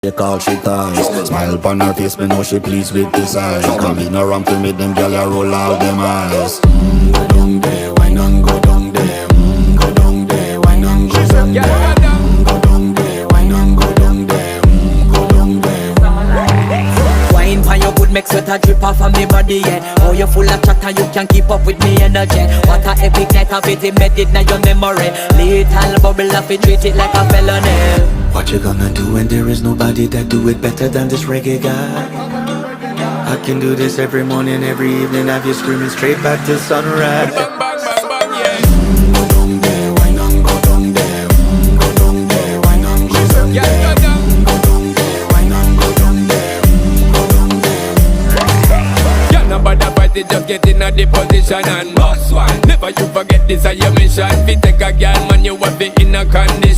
They call she ties. Smile upon her face, me know she pleased with this eyes. Come in around to me, them gyal a roll out them eyes. Go down there, why not go down there? Go down there, why not go down there? Go down there, why not go down there? Go down there. Wine pan your good, make sweat a drip off of me body, yeah. Oh, you full of chatter, you can keep up with me energy. What a epic night of it, embedded in your memory. Little bubble of it, treat it like a felony. What you gonna do when there is nobody that do it better than this reggae guy? I can do this every morning, every evening, have you screaming straight back to sunrise. Bang, bang, bang, bang, yeah. Go down there, why not go down there? Go down there, why not go down there? Yeah, go down. Go down there, why not go down there? Go down there. Yeah, nobody fight it, just get in a the position and boss one. Never you forget this is your mission. Fi take a girl, man, you have it in a condition.